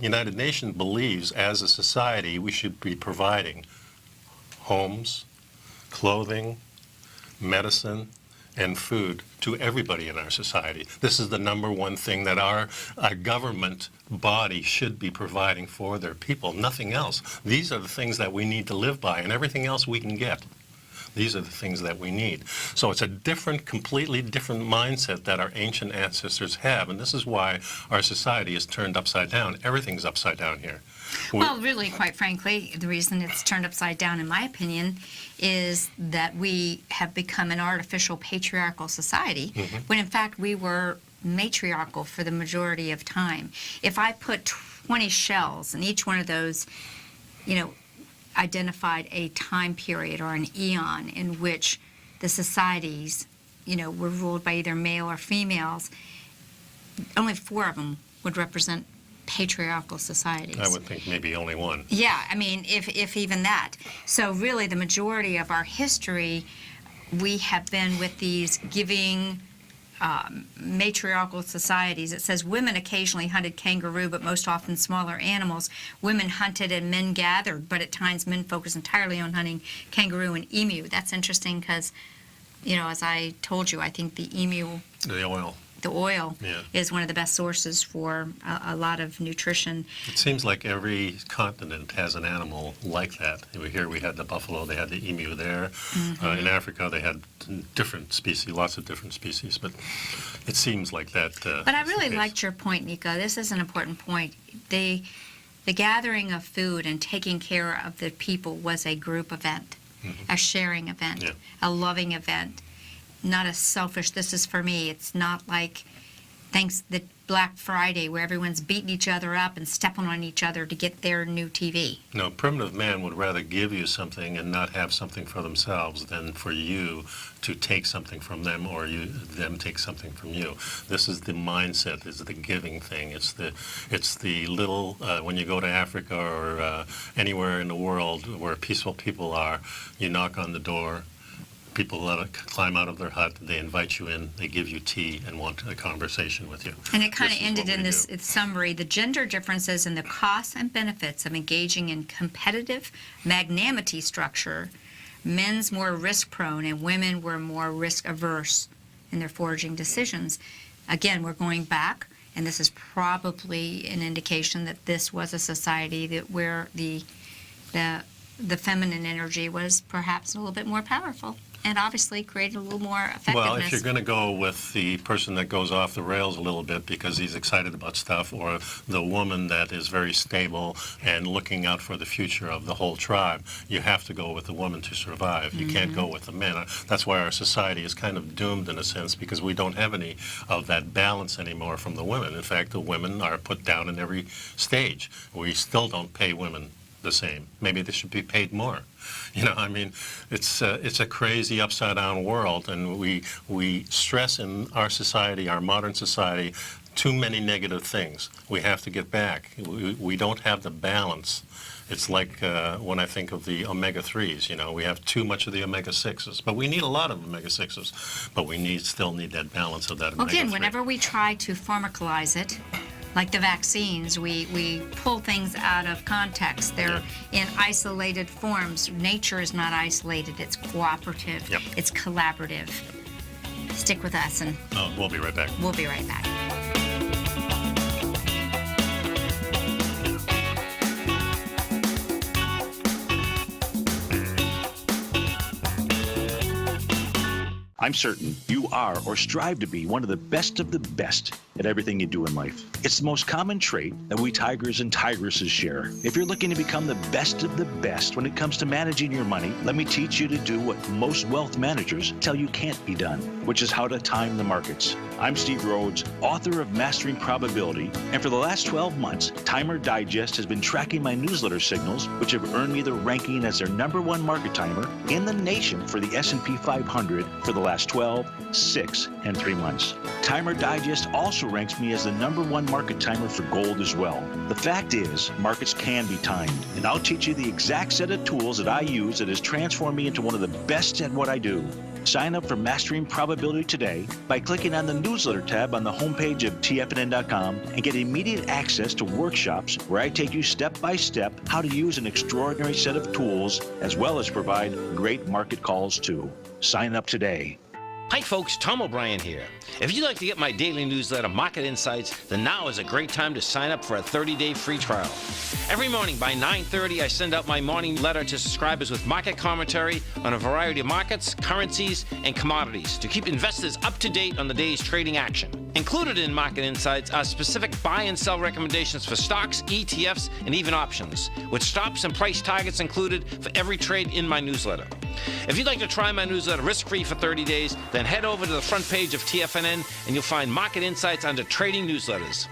United Nations believes as a society we should be providing homes, clothing, medicine, and food to everybody in our society. This is the number one thing that our government body should be providing for their people, nothing else. These are the things that we need to live by, and everything else we can get. These are the things that we need. So it's a completely different mindset that our ancient ancestors have, and this is why our society is turned upside down. Everything's upside down here. Well, really, quite frankly, the reason it's turned upside down, in my opinion, is that we have become an artificial patriarchal society, when in fact we were matriarchal for the majority of time. If I put 20 shells, and each one of those, identified a time period or an eon in which the societies, were ruled by either male or females, only 4 of them would represent patriarchal societies. I would think maybe only one. Yeah, I mean, if even that. So really, the majority of our history, we have been with these giving matriarchal societies. It says women occasionally hunted kangaroo, but most often smaller animals. Women hunted and men gathered, but at times men focused entirely on hunting kangaroo and emu. That's interesting because, as I told you, I think the emu... The oil is one of the best sources for a lot of nutrition. It seems like every continent has an animal like that. Here we had the buffalo, they had the emu there. In Africa they had different species, lots of different species, but it seems like that. But I really liked your point, Nico. This is an important point. The gathering of food and taking care of the people was a group event, a sharing event, a loving event. Not a selfish, this is for me. It's not like the Black Friday where everyone's beating each other up and stepping on each other to get their new TV. No, primitive man would rather give you something and not have something for themselves than for you to take something from them or them take something from you. This is the mindset, is the giving thing. It's the little, when you go to Africa or anywhere in the world where peaceful people are, you knock on the door, people climb out of their hut, they invite you in, they give you tea and want a conversation with you. And it kind of ended in this summary, the gender differences in the costs and benefits of engaging in competitive magnanimity structure. Men's more risk-prone and women were more risk-averse in their foraging decisions. Again, we're going back, and this is probably an indication that this was a society where the feminine energy was perhaps a little bit more powerful. and obviously created a little more effectiveness. Well, if you're going to go with the person that goes off the rails a little bit because he's excited about stuff, or the woman that is very stable and looking out for the future of the whole tribe, you have to go with the woman to survive. You can't go with the men. That's why our society is kind of doomed in a sense, because we don't have any of that balance anymore from the women. In fact, the women are put down in every stage. We still don't pay women the same. Maybe they should be paid more. You know, I mean, it's a crazy upside-down world, and we stress in our society, our modern society, too many negative things. We have to get back. We don't have the balance. It's like when I think of the omega-3s, you know, we have too much of the omega-6s, but we need a lot of omega-6s, but we still need that balance of that omega-3. Again, whenever we try to pharmacalize it, like the vaccines, we pull things out of context. They're in isolated forms. Nature is not isolated. It's cooperative. Yep. It's collaborative. Stick with us, and we'll be right back. we'll be right back. I'm certain you are or strive to be one of the best at everything you do in life. It's the most common trait that we tigers and tigresses share. If you're looking to become the best of the best when it comes to managing your money, let me teach you to do what most wealth managers tell you can't be done, which is how to time the markets. I'm Steve Rhodes, author of Mastering Probability, and for the last 12 months, Timer Digest has been tracking my newsletter signals, which have earned me the ranking as their #1 market timer in the nation for the S&P 500 for the last 12, 6, and 3 months. Timer Digest also ranks me as the #1 market timer for gold as well. The fact is, markets can be timed, and I'll teach you the exact set of tools that I use that has transformed me into one of the best at what I do. Sign up for Mastering Probability today by clicking on the newsletter tab on the homepage of TFNN.com and get immediate access to workshops where I take you step by step how to use an extraordinary set of tools, as well as provide great market calls too. Sign up today. Hi folks, Tom O'Brien here. If you'd like to get my daily newsletter, Market Insights, then now is a great time to sign up for a 30-day free trial. Every morning by 9:30, I send out my morning letter to subscribers with market commentary on a variety of markets, currencies, and commodities to keep investors up to date on the day's trading action. Included in Market Insights are specific buy and sell recommendations for stocks, ETFs, and even options, with stops and price targets included for every trade in my newsletter. If you'd like to try my newsletter risk-free for 30 days, then head over to the front page of TFNN and you'll find Market Insights under Trading Newsletters.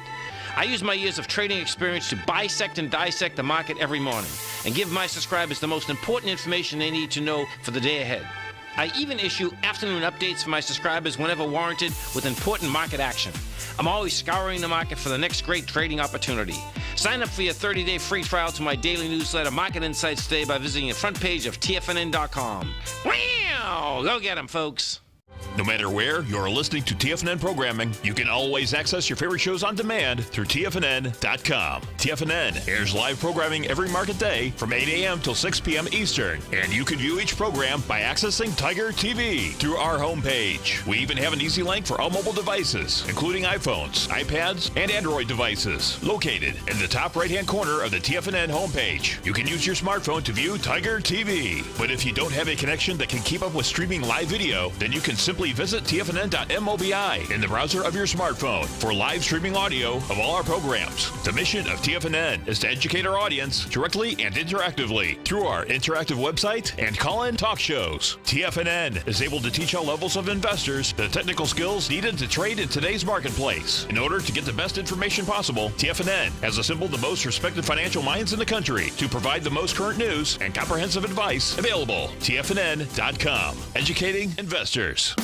I use my years of trading experience to bisect and dissect the market every morning and give my subscribers the most important information they need to know for the day ahead. I even issue afternoon updates for my subscribers whenever warranted with important market action. I'm always scouring the market for the next great trading opportunity. Sign up for your 30-day free trial to my daily newsletter, Market Insights, today by visiting the front page of TFNN.com. Wow! Go get 'em, folks. No matter where you're listening to TFNN programming, you can always access your favorite shows on demand through TFNN.com. TFNN airs live programming every market day from 8 a.m. till 6 p.m. Eastern, and you can view each program by accessing Tiger TV through our homepage. We even have an easy link for all mobile devices, including iPhones, iPads, and Android devices, located in the top right-hand corner of the TFNN homepage. You can use your smartphone to view Tiger TV, but if you don't have a connection that can keep up with streaming live video, then you can simply visit TFNN.mobi in the browser of your smartphone for live streaming audio of all our programs. The mission of TFNN is to educate our audience directly and interactively through our interactive website and call-in talk shows. TFNN is able to teach all levels of investors the technical skills needed to trade in today's marketplace. In order to get the best information possible, TFNN has assembled the most respected financial minds in the country to provide the most current news and comprehensive advice available. TFNN.com, educating investors.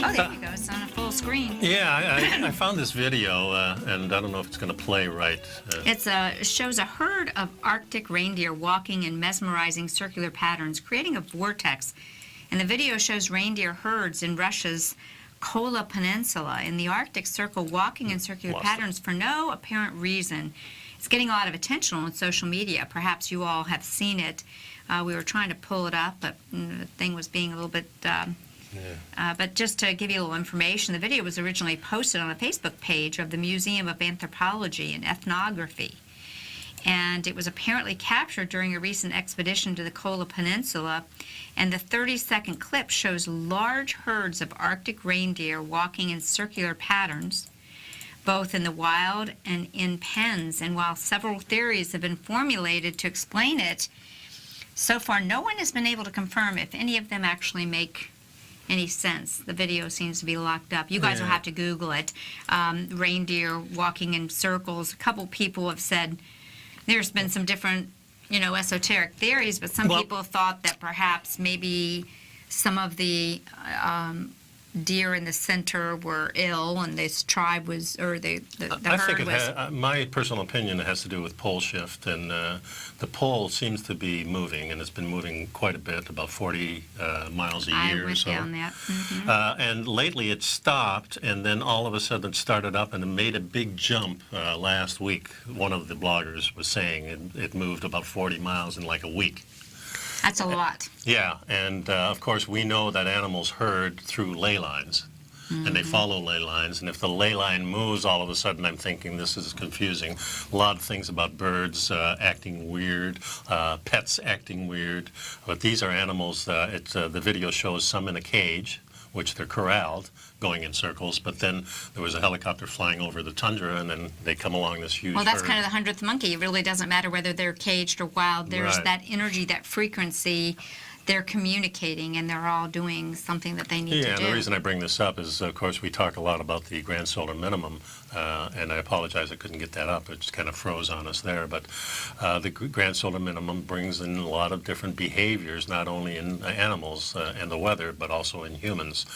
Oh, there you go. It's on a full screen. Yeah, I found this video, and I don't know if it's going to play right. It shows a herd of Arctic reindeer walking in mesmerizing circular patterns, creating a vortex. And the video shows reindeer herds in Russia's Kola Peninsula in the Arctic Circle walking in circular patterns for no apparent reason. It's getting a lot of attention on social media. Perhaps you all have seen it. We were trying to pull it up, but the thing was being a little bit... but just to give you a little information, the video was originally posted on a Facebook page of the Museum of Anthropology and Ethnography. and it was apparently captured during a recent expedition to the Kola Peninsula. And the 30-second clip shows large herds of Arctic reindeer walking in circular patterns, both in the wild and in pens. And while several theories have been formulated to explain it, so far no one has been able to confirm if any of them actually make any sense. The video seems to be locked up. You guys will have to Google it. Reindeer walking in circles. A couple people have said there's been some different, esoteric theories, but some people thought that perhaps maybe some of the deer in the center were ill, and this tribe was, or the I herd think was. my personal opinion, it has to do with pole shift, and the pole seems to be moving, and it's been moving quite a bit, about 40 miles a year or so. I'm with you on that. And lately it stopped, and then all of a sudden it started up, and it made a big jump last week. One of the bloggers was saying it moved about 40 miles in like a week. That's a lot. Yeah, and of course we know that animals herd through ley lines, and they follow ley lines, and if the ley line moves, all of a sudden I'm thinking this is confusing. A lot of things about birds acting weird, pets acting weird, but these are animals, the video shows some in a cage, which they're corralled, going in circles, but then there was a helicopter flying over the tundra, and then they come along this huge Well, that's herd. kind of the 100th monkey. It really doesn't matter whether they're caged or wild. There's Right. that energy, that frequency. They're communicating, and they're all doing something that they need to Yeah, do. and the reason I bring this up is, of course, we talk a lot about the grand solar minimum, and I apologize I couldn't get that up. It just kind of froze on us there. But the grand solar minimum brings in a lot of different behaviors, not only in animals and the weather, but also in humans.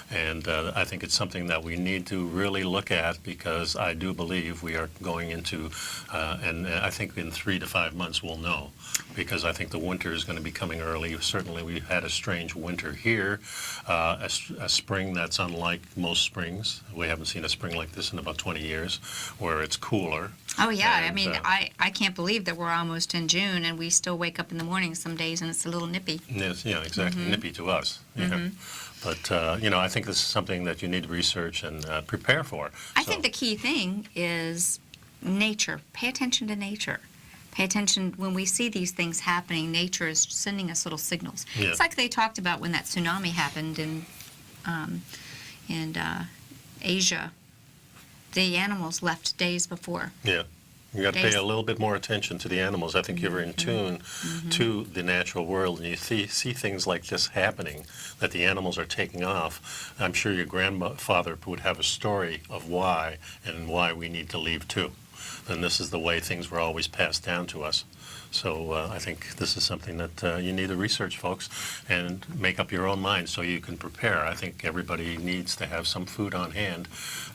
And I think it's something that we need to really look at, because I do believe we are going into, and I think in 3 to 5 months we'll know, because I think the winter is going to be coming early. Certainly we've had a strange winter here, a spring that's unlike most springs. We haven't seen a spring like this in about 20 years, where it's cooler. Oh, yeah. And, I mean, I can't believe that we're almost in June, and we still wake up in the morning some days, and it's a little nippy. Yes, yeah, exactly. Nippy to us. Yeah. But, I think this is something that you need to research and prepare for. I think the key thing is nature. Pay attention to nature. Pay attention when we see these things happening. Nature is sending us little signals. Yeah. It's like they talked about when that tsunami happened in Asia. The animals left days before. Yeah. You got to pay a little bit more attention to the animals. I think you're in tune to the natural world, and you see things like this happening, that the animals are taking off. I'm sure your grandfather would have a story of why, and why we need to leave too. And this is the way things were always passed down to us. So I think this is something that you need to research, folks, and make up your own mind so you can prepare. I think everybody needs to have some food on hand,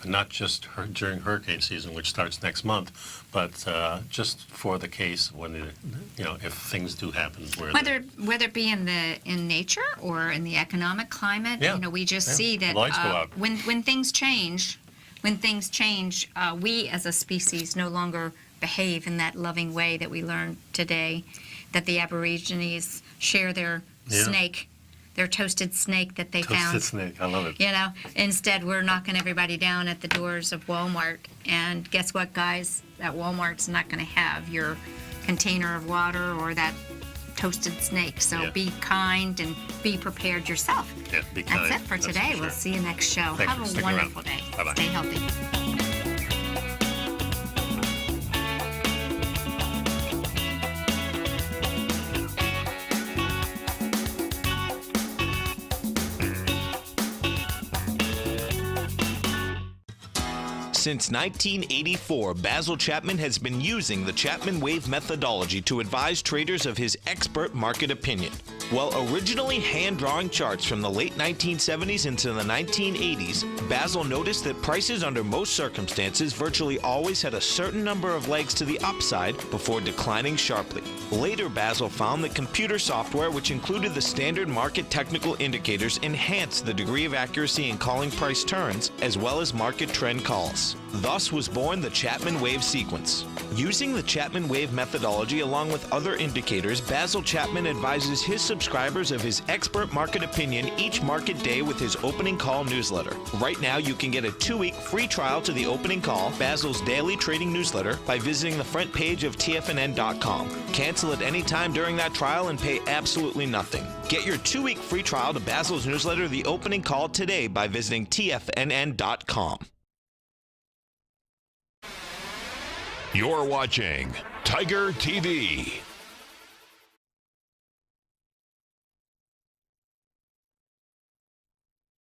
not just during hurricane season, which starts next month, but just for the case when, if things do happen. Whether it be in nature or in the economic climate, we just see that lights go out. when things change, we as a species no longer behave in that loving way that we learned today, that the Aborigines share their snake, their toasted snake that they found. Toasted snake, I love it. Instead we're knocking everybody down at the doors of Walmart, and guess what, guys? That Walmart's not going to have your container of water or that toasted snake. So be kind and be prepared yourself. Yeah, be kind. That's it for today. We'll see you next show. Thanks Have for a sticking wonderful around. day. Bye-bye. Stay healthy. Since 1984, Basil Chapman has been using the Chapman Wave methodology to advise traders of his expert market opinion. While originally hand-drawing charts from the late 1970s into the 1980s, Basil noticed that prices under most circumstances virtually always had a certain number of legs to the upside before declining sharply. Later, Basil found that computer software, which included the standard market technical indicators, enhanced the degree of accuracy in calling price turns, as well as market trend calls. Thus was born the Chapman Wave sequence. Using the Chapman Wave methodology along with other indicators, Basil Chapman advises his subscribers of his expert market opinion each market day with his opening call newsletter. Right now, you can get a 2-week free trial to the opening call, Basil's daily trading newsletter, by visiting the front page of TFNN.com. Cancel at any time during that trial and pay absolutely nothing. Get your 2-week free trial to Basil's newsletter, The Opening Call, today by visiting TFNN.com. You're watching Tiger TV.